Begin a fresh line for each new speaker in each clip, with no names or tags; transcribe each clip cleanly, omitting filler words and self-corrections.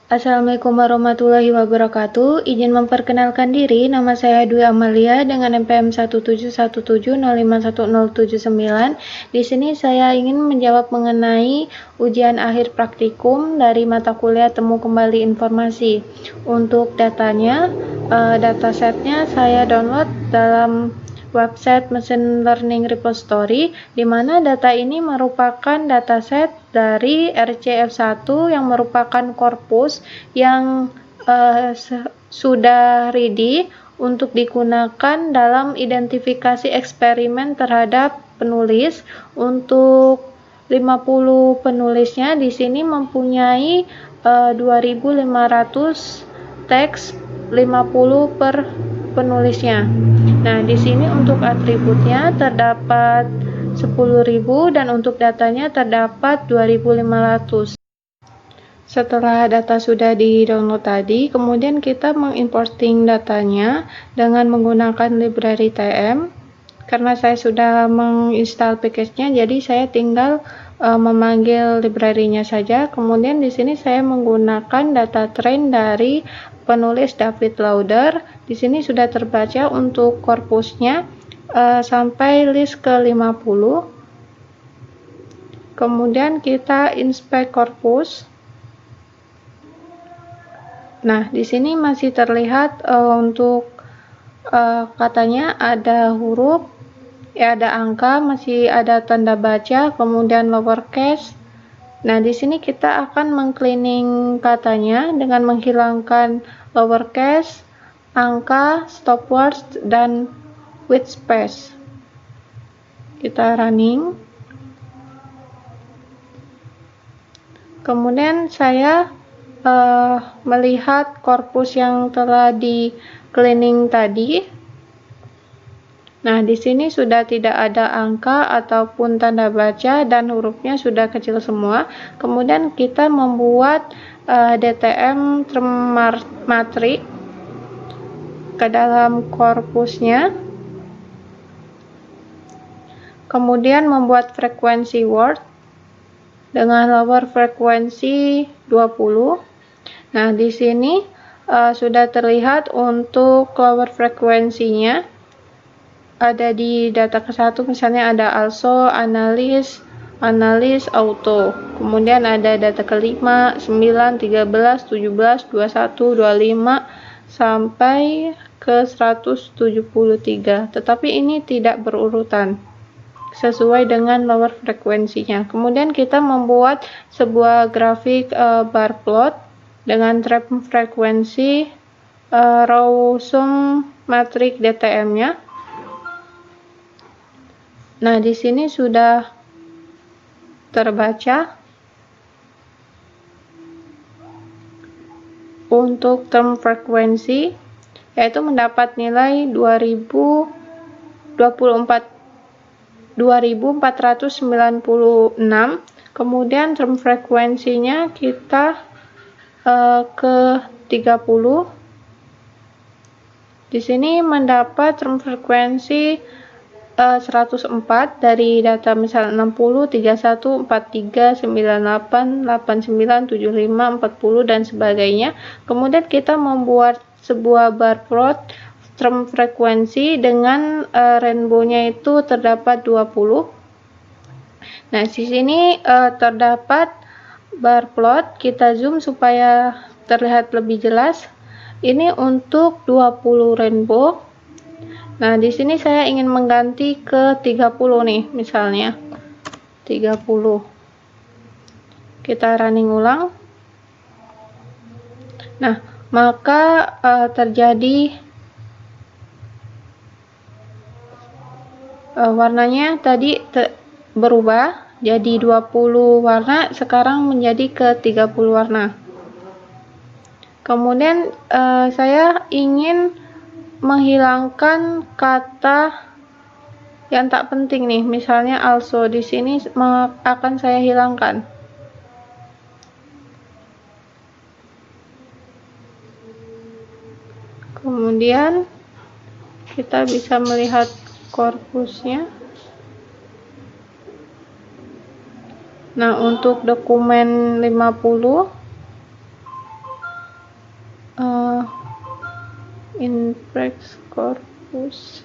Assalamualaikum warahmatullahi wabarakatuh. Izin memperkenalkan diri, nama saya Dwi Amalia dengan NPM 17170511079. Di sini saya ingin menjawab mengenai ujian akhir praktikum dari mata kuliah Temu Kembali Informasi. Untuk datanya, datasetnya saya download dalam website Machine Learning Repository, di mana data ini merupakan dataset dari RCF1 yang merupakan korpus yang sudah ready untuk digunakan dalam identifikasi eksperimen terhadap penulis. Untuk 50 penulisnya di sini mempunyai 2.500 teks, 50 per penulisnya. Nah, di sini untuk atributnya terdapat 10.000 dan untuk datanya terdapat 2.500. Setelah data sudah di-download tadi, kemudian kita mengimporting datanya dengan menggunakan library TM. Karena saya sudah menginstal package-nya, jadi saya tinggal memanggil library-nya saja. Kemudian di sini saya menggunakan data train dari penulis David Lauder. Di sini sudah terbaca untuk korpusnya sampai list ke-50. Kemudian kita inspect korpus. Nah, di sini masih terlihat untuk katanya ada huruf, ada angka, masih ada tanda baca, kemudian lowercase. Nah, di sini kita akan mengcleaning katanya dengan menghilangkan lowercase, angka, stop words, dan with space. Kita running. Kemudian saya melihat korpus yang telah di cleaning tadi. Nah, di sini sudah tidak ada angka ataupun tanda baca dan hurufnya sudah kecil semua. Kemudian kita membuat DTM term matrix ke dalam korpusnya. Kemudian membuat frekuensi word dengan lower frekuensi 20. Nah, di sini sudah terlihat untuk lower frekuensinya. Ada di data ke-1 misalnya ada also, analis, auto. Kemudian ada data ke-5, 9, 13, 17, 21, 25 sampai ke 173. Tetapi ini tidak berurutan sesuai dengan lower frekuensinya. Kemudian kita membuat sebuah grafik bar plot dengan trap frekuensi row sum matrix DTM-nya. Nah, di sini sudah terbaca untuk term frekuensi, yaitu mendapat nilai 2496. Kemudian term frekuensinya kita ke 30. Di sini mendapat term frekuensi 104 dari data misal 60, 31, 43, 98, 89, 75, 40 dan sebagainya. Kemudian kita membuat sebuah bar plot term frekuensi dengan rainbow-nya itu terdapat 20. Nah, di sini terdapat bar plot, kita zoom supaya terlihat lebih jelas. Ini untuk 20 rainbow. Nah, di sini saya ingin mengganti ke 30 nih, misalnya 30. Kita running ulang. Nah, maka terjadi warnanya tadi berubah jadi 20 warna, sekarang menjadi ke 30 warna. Kemudian saya ingin menghilangkan kata yang tak penting nih, misalnya also. Di sini akan saya hilangkan. Kemudian kita bisa melihat korpusnya. Nah, untuk dokumen 50 Index corpus.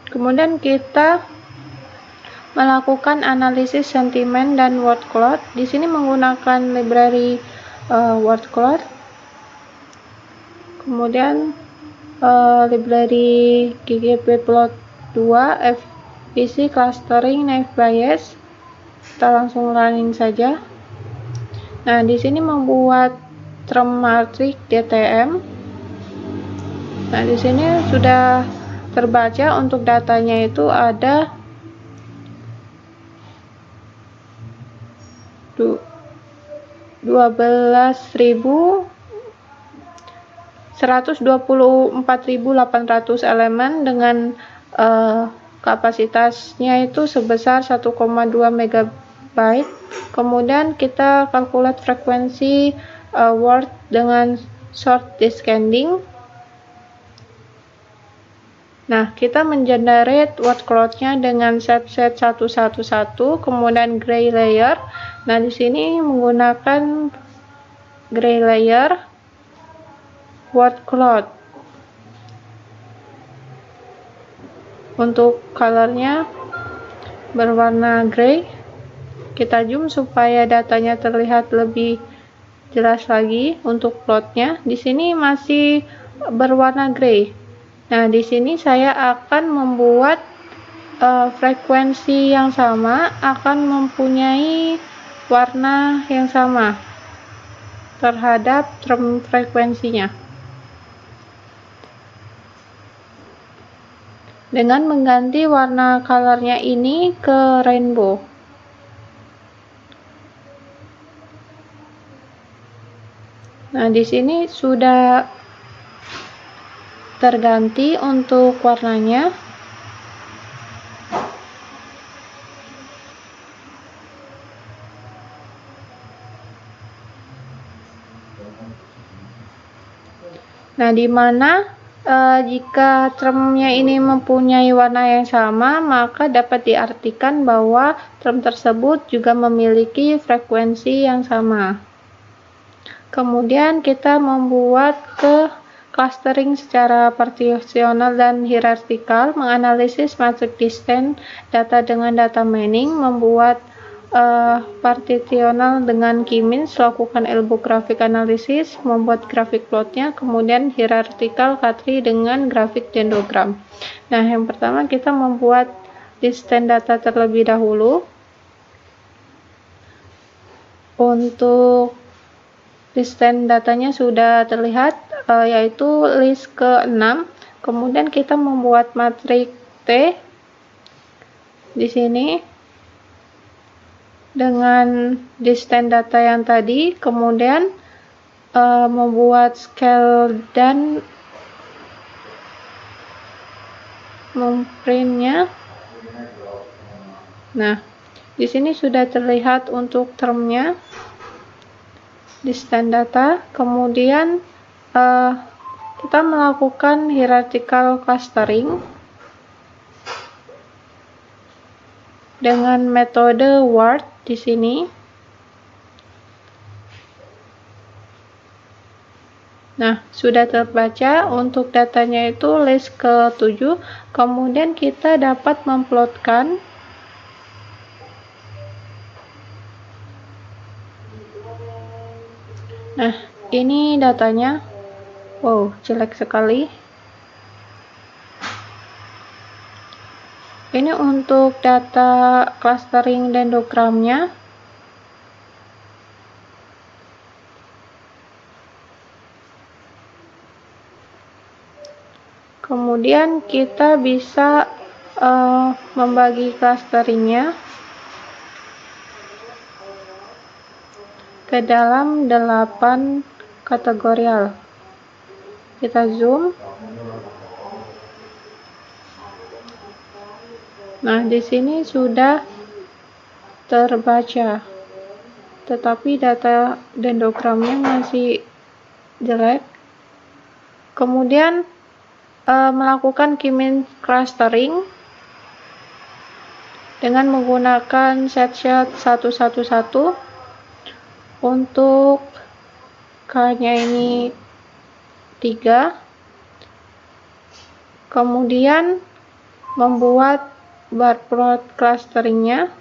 Kemudian kita melakukan analisis sentimen dan word cloud. Di sini menggunakan library word cloud. Kemudian library ggplot2, FPC clustering, naive Bayes. Kita langsung running saja. Nah, di sini membuat term matrix DTM. Nah, di sini sudah terbaca untuk datanya itu ada 124.800 elemen dengan kapasitasnya itu sebesar 1,2 MB. Kemudian kita kalkulate frekuensi word dengan short descending. Nah, kita mengenerate word cloud-nya dengan subset 111, kemudian gray layer. Nah, di sini menggunakan gray layer word cloud. Untuk colornya berwarna gray. Kita zoom supaya datanya terlihat lebih jelas lagi untuk plotnya. Di sini masih berwarna gray. Nah, di sini saya akan membuat frekuensi yang sama akan mempunyai warna yang sama terhadap term frekuensinya. Dengan mengganti warna colornya ini ke rainbow. Nah, di sini sudah terganti untuk warnanya. Nah, di mana jika termnya ini mempunyai warna yang sama, maka dapat diartikan bahwa term tersebut juga memiliki frekuensi yang sama. Kemudian kita membuat clustering secara partisional dan hierarkikal, menganalisis matrix distance data dengan data mining, membuat partisional dengan K-means, lakukan elbow graphic analysis, membuat grafik plotnya, kemudian hierarkikal K-tree dengan grafik dendrogram. Nah, yang pertama kita membuat distance data terlebih dahulu. Untuk distance datanya sudah terlihat, yaitu list ke-6. Kemudian kita membuat matriks T di sini dengan distance data yang tadi, kemudian membuat scale dan memprintnya. Nah, di sini sudah terlihat untuk termnya, distance data. Kemudian kita melakukan hierarchical clustering dengan metode word di sini. Nah, sudah terbaca untuk datanya itu list ke-7. Kemudian kita dapat memplotkan nah, ini datanya. Wow, jelek sekali. Ini untuk data clustering dendrogramnya. Kemudian kita bisa membagi clusteringnya ke dalam 8 kategorial. Kita zoom. Nah, di sini sudah terbaca, tetapi data dendrogramnya masih jelek. Kemudian melakukan key-mean clustering dengan menggunakan set 111. Untuk K-nya ini 3. Kemudian membuat bar plot clusteringnya.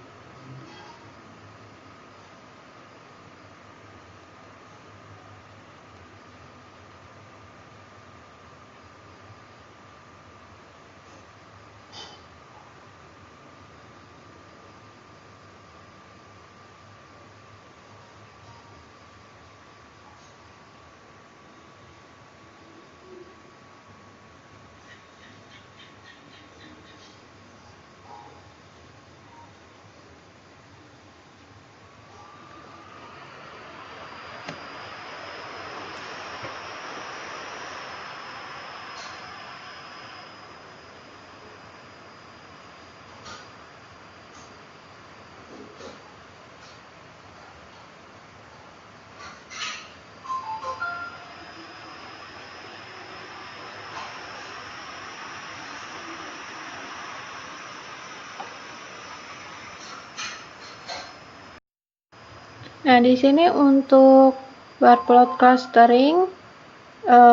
Nah, di sini untuk bar plot clustering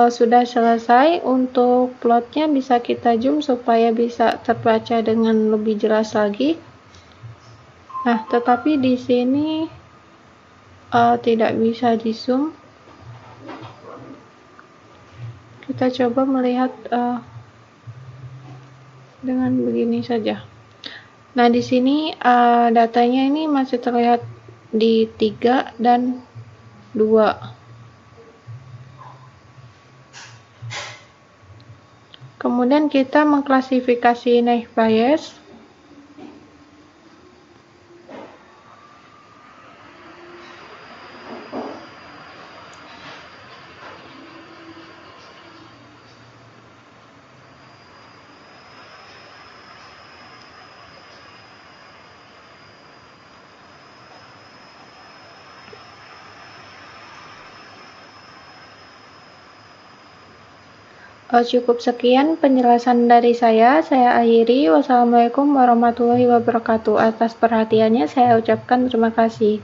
sudah selesai. Untuk plotnya bisa kita zoom supaya bisa terbaca dengan lebih jelas lagi. Nah, tetapi di sini tidak bisa di zoom. Kita coba melihat dengan begini saja. Nah, di sini datanya ini masih terlihat di 3 dan 2. Kemudian kita mengklasifikasi naive Bayes. Cukup sekian penjelasan dari saya akhiri. Wassalamualaikum warahmatullahi wabarakatuh. Atas perhatiannya saya ucapkan terima kasih.